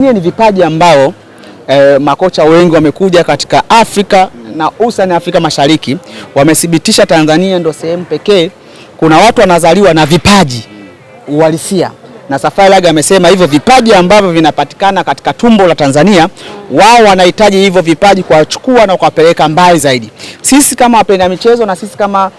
Ni vipaji ambao makocha wengi wamekuja katika Afrika na hususan Afrika Mashariki wamethibitisha Tanzania ndio sehemu pekee kuna watu wanazaliwa na vipaji uhalisia. Na Safari Laga amesema hivyo vipaji ambavyo vinapatikana katika tumbo la Tanzania, wao wanahitaji hivyo vipaji kuachukua na kuwapeleka mbali zaidi. Sisi kama wapenda michezo na sisi kama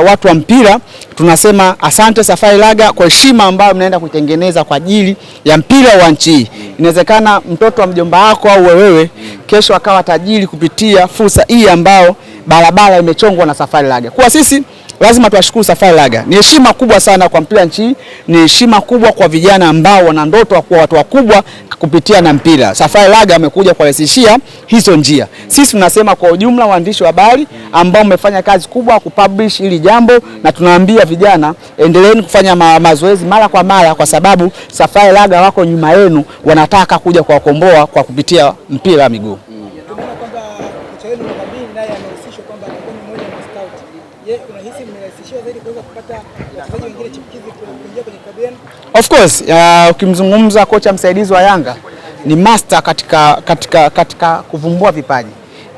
watu wa mpira tunasema asante Safari Laga kwa heshima ambayo mnaenda kuitengeneza kwa ajili ya mpira wa nchi hii. Inawezekana mtoto wa mjomba wako au wewe kesho akawa tajiri kupitia fursa hii ambao barabara imechongwa na Safari Laga. Kwa sisi lazima tuwashukuru Safari Laga. Ni heshima kubwa sana kwa mpira nchi, ni heshima kubwa kwa vijana ambao wana ndoto ya kuwa watu wakubwa kupitia na mpira. Safari Laga amekuja kurahisishia hizo njia. Sisi tunasema kwa ujumla waandishi wa habari ambao mmefanya kazi kubwa kupublish hili jambo, na tunaambia vijana endeleeni kufanya mazoezi mara kwa mara kwa sababu Safari Laga wako nyuma yenu, wanataka kuja kuwakomboa kwa kupitia mpira wa miguu. Of course, ukimzungumza kocha msaidizi wa Yanga ni master katika kuvumbua vipaji.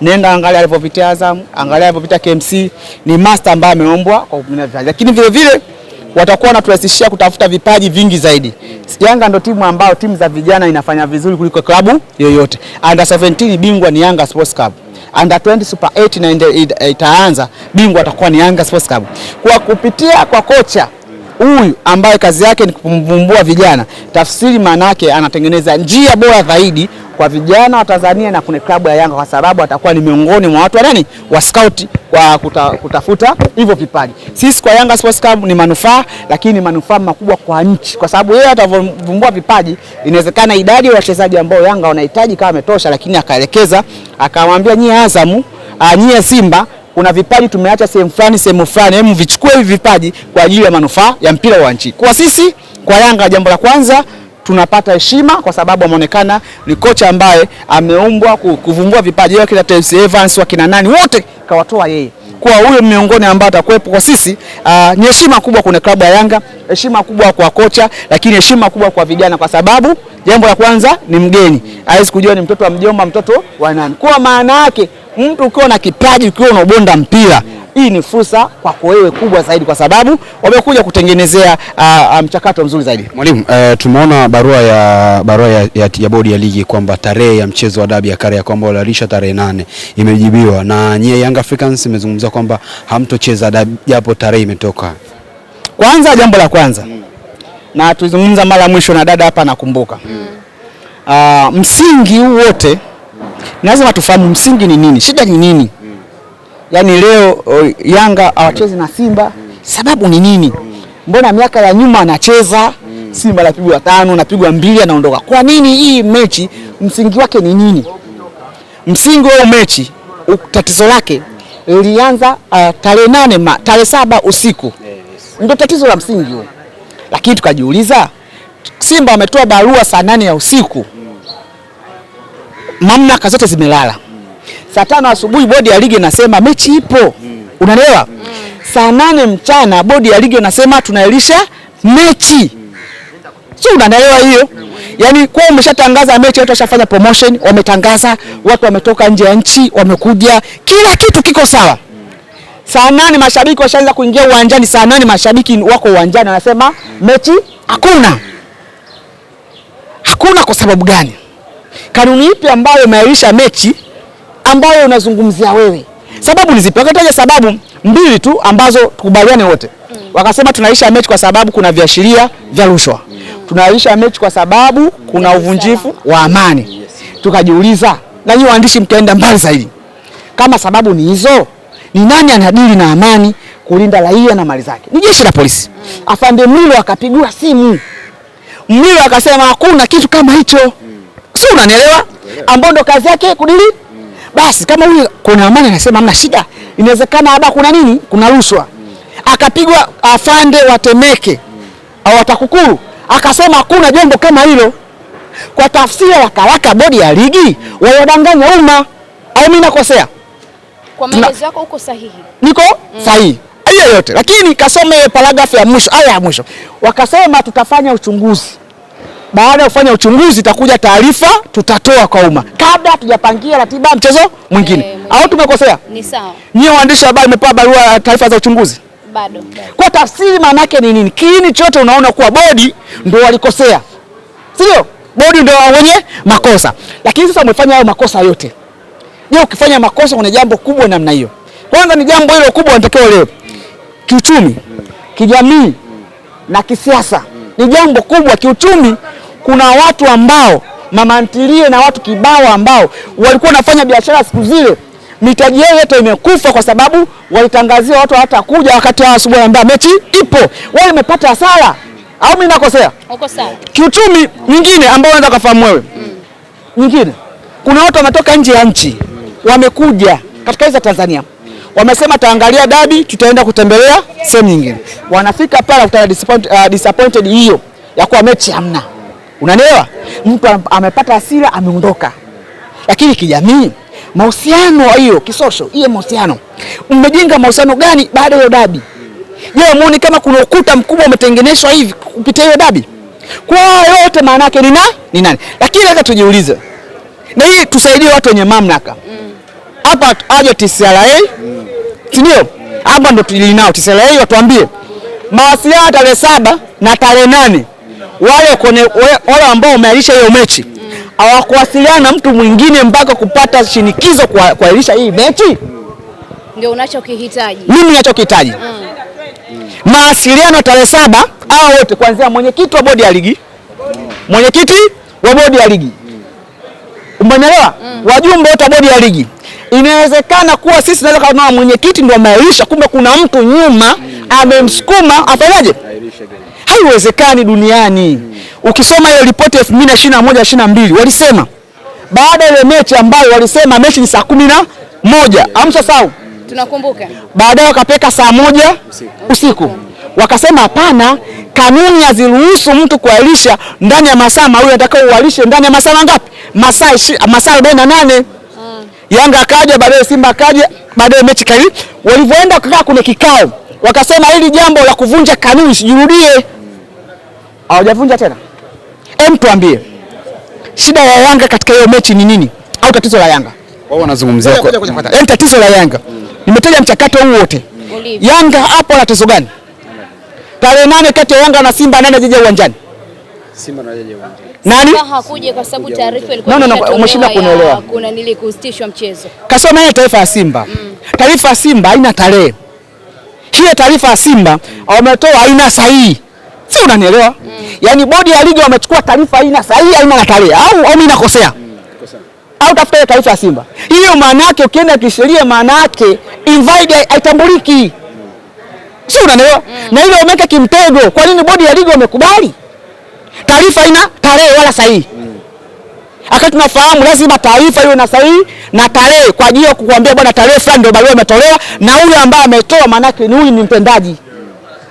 Nenda angalia alipopitia Azam, angalia alipopitia KMC, ni master ambaye ameombwa kwa kutumia vipaji. Lakini vile vile watakuwa wanaturahisishia kutafuta vipaji vingi zaidi. Yanga ndio timu ambayo timu za vijana inafanya vizuri kuliko klabu yoyote. Under 17 bingwa ni Yanga Sports Club. Under 20 Super 8 na itaanza bingwa atakuwa ni Yanga Sports Club. Kwa kupitia kwa kocha huyu ambaye kazi yake ni kuvumbua vijana, tafsiri maana yake anatengeneza njia bora zaidi kwa vijana wa Tanzania na kuna klabu ya Yanga, kwa sababu atakuwa ni miongoni mwa watu wa scout kwa kutafuta hivyo vipaji. Sisi kwa Yanga Sports Club ni manufaa, lakini manufaa makubwa kwa nchi, kwa sababu yeye atavumbua vipaji. Inawezekana idadi ya wachezaji ambao Yanga wanahitaji kama ametosha, lakini akaelekeza akamwambia nyie Azamu, nyie Simba, kuna vipaji tumeacha sehemu fulani, hebu vichukue hivi vipaji kwa ajili ya manufaa ya mpira wa nchi. Kwa sisi kwa Yanga, jambo la kwanza tunapata heshima kwa sababu ameonekana ni kocha ambaye ameumbwa kuvumbua vipaji. Yeye kila Tevez Evans wakina nani wote kawatoa yeye. Kwa huyo miongoni ambao atakuwepo kwa sisi, ni heshima kubwa kuna klabu ya Yanga, heshima kubwa kwa kocha, lakini heshima kubwa kwa vijana kwa sababu jambo la kwanza ni mgeni. Hawezi kujua ni mtoto wa mjomba, mtoto wa nani. Kwa maana yake mtu ukiwa na kipaji, ukiwa unabonda mpira, hii ni fursa kwako wewe kubwa zaidi kwa sababu wamekuja kutengenezea mchakato mzuri zaidi. Mwalimu, tumeona barua ya bodi ya ligi kwamba tarehe ya mchezo wa dabi ya Kariakoo kwamba walisha tarehe 8 imejibiwa, na nyie Young Africans imezungumza kwamba hamtocheza dabi japo tarehe imetoka. Kwanza jambo la kwanza na tuzungumza mara mwisho na dada hapa nakumbuka. Msingi wote lazima tufahamu msingi ni nini, shida ni nini. Yaani leo Yanga hawachezi na Simba, sababu ni nini? Mbona miaka ya nyuma anacheza Simba anapigwa 5, anapigwa 2 anaondoka. Kwa nini hii mechi msingi wake ni nini? Msingi wa mechi tatizo lake lilianza tarehe 8 tarehe 7 usiku. Ndio tatizo la msingi huo. Lakini tukajiuliza, Simba ametoa barua saa 8 ya usiku. Mamlaka zote zimelala. Saa 5 asubuhi bodi ya ligi inasema mechi ipo. Unaelewa? Saa 8 mchana bodi ya ligi inasema tunailisha mechi. Sio, unaelewa hiyo? Yaani kwa umeshatangaza mechi, watu washafanya promotion, wametangaza, watu wametoka nje ya nchi, wamekuja, kila kitu kiko sawa. Saa 8 mashabiki washaanza kuingia uwanjani, saa 8 mashabiki wako uwanjani wanasema mechi hakuna. Hakuna kwa sababu gani? Kanuni ipi ambayo imeailisha mechi ambayo unazungumzia wewe? Sababu ni zipi? Wakataja sababu 2 tu ambazo tukubaliane wote. Wakasema tunailisha mechi kwa sababu kuna viashiria vya rushwa. Tunailisha mechi kwa sababu kuna uvunjifu wa amani. Tukajiuliza, na nyinyi waandishi mkaenda mbali zaidi. Kama sababu ni hizo, ni nani anadili na amani, kulinda raia na mali zake? Ni jeshi la polisi. Afande Mlilo akapigwa simu. Mlilo akasema hakuna kitu kama hicho. Sio, unanielewa? Ambao ndo kazi yake kudili. Basi kama huyu kuna amani anasema hamna shida, inawezekana hapa kuna nini? Kuna rushwa. Akapigwa afande wa Temeke au Watakukuru akasema hakuna jambo kama hilo. Kwa tafsiri ya karaka bodi ya ligi wanadanganya umma, au mimi nakosea? Kwa maelezo yako uko sahihi. Niko sahihi. Hiyo yote. Lakini kasome paragrafu ya mwisho, aya ya mwisho. Wakasema tutafanya uchunguzi baada ya kufanya uchunguzi itakuja taarifa tutatoa kwa umma kabla hatujapangia ratiba mchezo mwingine. Au tumekosea? Ni sawa. Nyie waandishi wa habari mmepewa barua taarifa za uchunguzi? Bado. Kwa tafsiri maana yake ni nini? Kiini chote unaona kuwa bodi ndio walikosea. Sio? Bodi ndio wenye makosa. Lakini sasa umefanya hayo makosa yote. Je, ukifanya makosa kuna jambo kubwa namna hiyo? Kwanza ni jambo hilo kubwa unatakiwa leo. Kiuchumi, kijamii na kisiasa. Ni jambo kubwa kiuchumi. Kuna watu ambao mama ntilie na watu kibao ambao walikuwa wanafanya biashara siku zile, mitaji yao yote imekufa kwa sababu walitangazia watu hawatakuja wakati wa asubuhi ambao mechi ipo. Wao wamepata hasara. Au mimi nakosea? Uko sawa. Kiuchumi nyingine ambao unaweza kufahamu wewe. Nyingine. Kuna watu wametoka nje ya nchi. Wamekuja katika hizo Tanzania. Wamesema taangalia dabi, tutaenda kutembelea sehemu nyingine. Wanafika pale utana disappointed hiyo ya kuwa mechi hamna. Unanielewa? Mtu amepata hasira ameondoka. Lakini kijamii, mahusiano hiyo kisosho, hiyo mahusiano. Mmejenga mahusiano gani baada ya dabi? Je, muone kama kuna ukuta mkubwa umetengenezwa hivi kupitia hiyo dabi? Kwa yote maana yake ni nani? Lakini hata tujiulize. Na hii tusaidie watu wenye mamlaka. Hapa aje TCRA. Ndio. Hapa ndo tulinao TCRA watuambie. Mawasiliano tarehe 7 na tarehe 8. Wale ambao wameahirisha hiyo mechi hawakuwasiliana na mtu mwingine mpaka kupata shinikizo kuahirisha hii mechi. Ndio unachokihitaji. Mimi ninachokihitaji. Mawasiliano tarehe 7 hao wote kuanzia mwenyekiti wa bodi ya ligi. Mwenyekiti wa bodi ya ligi. Umeelewa? Wajumbe wote wa bodi ya ligi. Inawezekana kuwa sisi tunaweza kama mwenyekiti ndio ameahirisha, kumbe kuna mtu nyuma amemsukuma afanyaje? Haiwezekani duniani. Ukisoma ile ripoti ya 2021-22 walisema baada ya ile mechi ambayo walisema mechi ni saa 11, amsasau. Tunakumbuka. Baadaye wakapeka saa 1 usiku. Wakasema hapana, kanuni haziruhusu mtu kuahirisha ndani ya masaa mawili, atakao uahirishe ndani ya masaa ngapi? Masaa 48. Yanga akaja, baadaye Simba akaja, baadaye mechi kali. Walivyoenda kukaa kwenye kikao, wakasema hili jambo la kuvunja kanuni sijirudie. Hawajavunja tena. Tuambie. Shida ya Yanga katika hiyo mechi ni nini? Au tatizo la Yanga? Wao wanazungumzia tatizo la Yanga. Nimetaja mchakato huu wote. Yanga hapo na tatizo gani? Tarehe 8 kati ya Yanga na Simba nani aje uwanjani? Simba ndio aje uwanjani. Nani? Hakuja kwa sababu taarifa ilikuwa umeshinda kunielewa. Kuna kusitishwa mchezo. Kasoma hiyo taarifa ya Simba. Taarifa ya Simba haina tarehe. Hiyo taarifa ya Simba wametoa haina sahihi. Si unanielewa? Yaani bodi ya ligi wamechukua taarifa haina sahihi, haina na tarehe. Au mimi nakosea? Au tafuta taarifa ya Simba. Hiyo maana yake ukienda kisheria maana yake invalid haitambuliki. Si unanielewa? Na ile wameka kimtego. Kwa nini bodi ya ligi wamekubali? Taarifa haina tarehe wala sahihi. Akati tunafahamu lazima taarifa iwe na sahihi na tarehe kwa ajili ya kukuambia bwana tarehe fulani ndio barua imetolewa na huyo ambaye ametoa maana yake ni huyu ni mtendaji.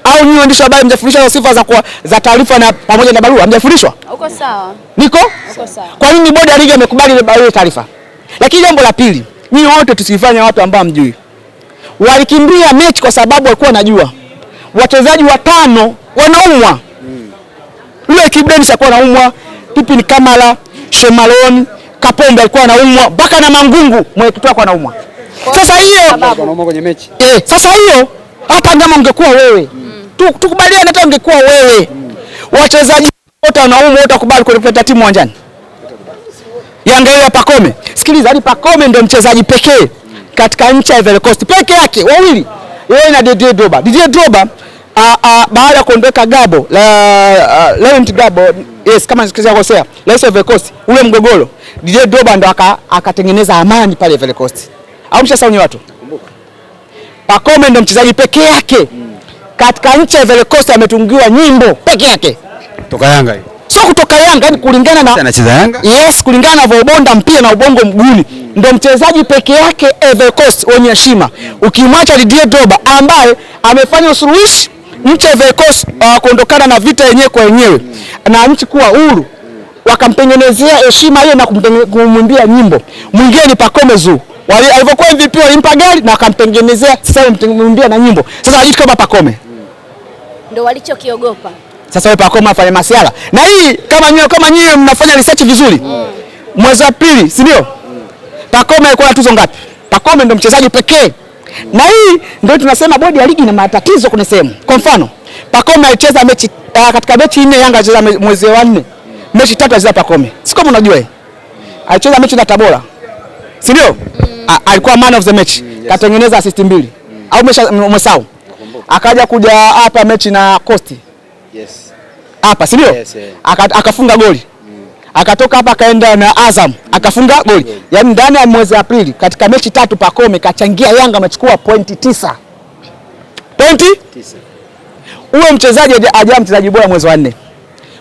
Au nyinyi waandishi wa habari mjafundishwa sifa za taarifa na pamoja na barua? Mjafundishwa? Uko sawa. Niko? Uko sawa. Kwa nini bodi ya ligi imekubali ile barua taarifa? Lakini jambo la pili, nyinyi wote tusifanye watu ambao mjui. Walikimbia mechi kwa sababu walikuwa wanajua wachezaji 5 wanaumwa. Yule Kibleni alikuwa anaumwa, Pipi ni Kamala, Shemalon, Kapombe alikuwa anaumwa, mpaka na Mangungu mweketu wako anaumwa. Sasa hiyo anaumwa kwenye mechi. Sasa hiyo hata kama ungekuwa wewe, tukubaliane hata ungekuwa wewe. Wachezaji wote wanaumwa, utakubali kuleta timu uwanjani? Yanga ile Pacome. Sikiliza, hadi Pacome ndio mchezaji pekee katika nchi ya Ivory Coast peke yake, wawili. Yeye na Didier Drogba. Didier Drogba baada ya kuondoka Gabo Laurent Gabo, yes kama sikosea, Rais wa Ivory Coast, ule mgogoro, Didier Drogba ndo akatengeneza amani pale Ivory Coast. Au mshasauni watu? Pacome ndo mchezaji peke yake katika nchi ya Ivory Coast ametungiwa nyimbo peke yake. Kutoka Yanga hiyo. Sio kutoka Yanga, yani kulingana na anacheza Yanga? Yes, kulingana na vobonda mpira na ubongo mguni. Ndo mchezaji peke yake Ivory Coast wenye heshima. Ukimwacha Didier Drogba ambaye amefanya usuluhishi nchi ya Ivory Coast kuondokana na vita yenyewe kwa yenyewe na nchi kuwa huru, wakamtengenezea heshima hiyo na kumwimbia nyimbo. Mwingine ni Pacome Zouzoua. Alivyokuwa MVP walimpa gari na wakamtengenezea sasa kumwimbia na nyimbo. Sasa hajitu kama Pacome. Ndio walichokiogopa. Sasa wewe Pacome afanye masiala. Na hii kama nyie mnafanya research vizuri. Mwezi wa pili, si ndio? Pacome alikuwa na tuzo ngapi? Pacome ndio mchezaji pekee. Na hii ndio tunasema bodi ya ligi ina matatizo kwenye sehemu. Kwa mfano, Pacome alicheza mechi katika mechi 4 Yanga alicheza mwezi wa 4. Mechi 3 alicheza Pacome. Si kama unajua alicheza mechi na Tabora. Si ndio? Alikuwa man of the match. Katengeneza assist 2. Au umesahau? Akaja kuja hapa mechi na Coast. Yes. Hapa, si ndio? Yes, yeah. Akafunga goli. Akatoka hapa akaenda na Azam akafunga goli. Yaani ndani ya mwezi Aprili katika mechi 3 Pacome kachangia Yanga amechukua pointi 9. Pointi 9. Huyo mchezaji ajaye mchezaji bora mwezi wa 4.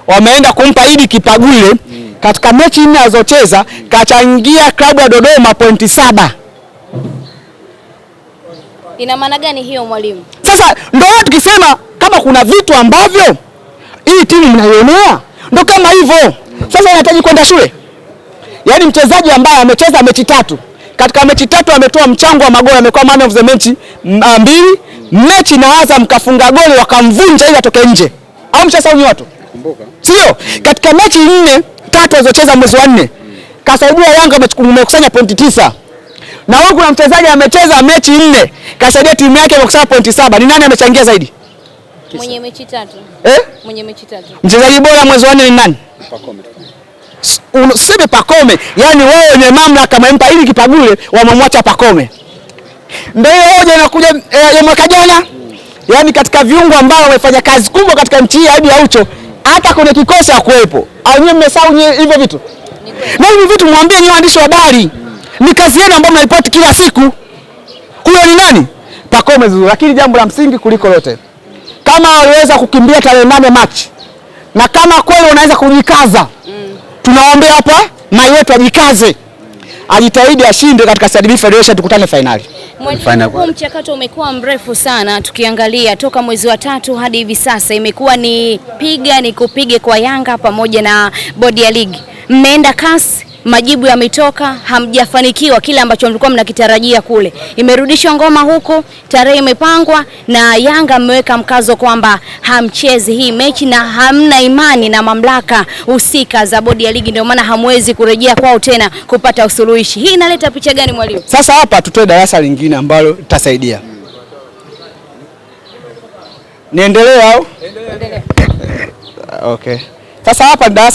Wameenda kumpa Idi Kipagule katika mechi 4 alizocheza kachangia klabu ya Dodoma pointi 7. Ina maana gani hiyo mwalimu? Sasa ndio tukisema kama kuna vitu ambavyo hii timu mnaionea ndio kama hivyo. Sasa inahitaji kwenda shule. Yaani mchezaji ambaye amecheza mechi 3, katika mechi 3 ametoa mchango wa magoli, amekuwa man of the match 2, mechi na Azam kafunga goli wakamvunja ili atoke nje. Au mshasahau watu? Kumbuka. Sio? Katika mechi 3 alizocheza mwezi wa 4, kasaidia Yanga amekusanya pointi 9. Na huko kuna mchezaji amecheza mechi 4, kasaidia timu yake imekusanya pointi 7. Ni nani amechangia zaidi? Mwenye mechi 3. Mwenye mechi 3. Mchezaji bora mwezi wa 4 ni nani? Pacome. Useme Pacome, yani wewe wenye mamlaka mmempa ili Kipagule wamemwacha Pacome. Ndio hoja inakuja ya mwaka jana. Yani katika viungo ambao wamefanya kazi kubwa katika nchi hii hadi Aucho, hata kwenye kikosi hakuepo. Au nyinyi mmesahau hivyo vitu? Na hivi vitu mwambie nyinyi waandishi wa habari. Ni kazi yenu ambayo mnaripoti kila siku. Huyo ni nani? Pacome Zouzoua. Lakini jambo la msingi kuliko lote, kama waliweza kukimbia tarehe 8 Machi, na kama kweli unaweza kujikaza, tunaombea hapa mai wetu ajikaze, ajitahidi ashinde katika CRDB Federation, tukutane finali. Huu mchakato umekuwa mrefu sana, tukiangalia toka mwezi wa 3 hadi hivi sasa imekuwa ni kupige kwa Yanga pamoja na bodi ya ligi. Mmeenda kasi, majibu yametoka, hamjafanikiwa kile ambacho mlikuwa mnakitarajia kule. Imerudishwa ngoma huko, tarehe imepangwa na Yanga mmeweka mkazo kwamba hamchezi hii mechi na hamna imani na mamlaka husika za bodi ya ligi, ndio maana hamwezi kurejea kwao tena kupata usuluhishi. Hii inaleta picha gani mwalimu? Sasa hapa tutoe darasa lingine ambalo litasaidia. Niendelee au? Endelea. Okay. Sasa hapa darasa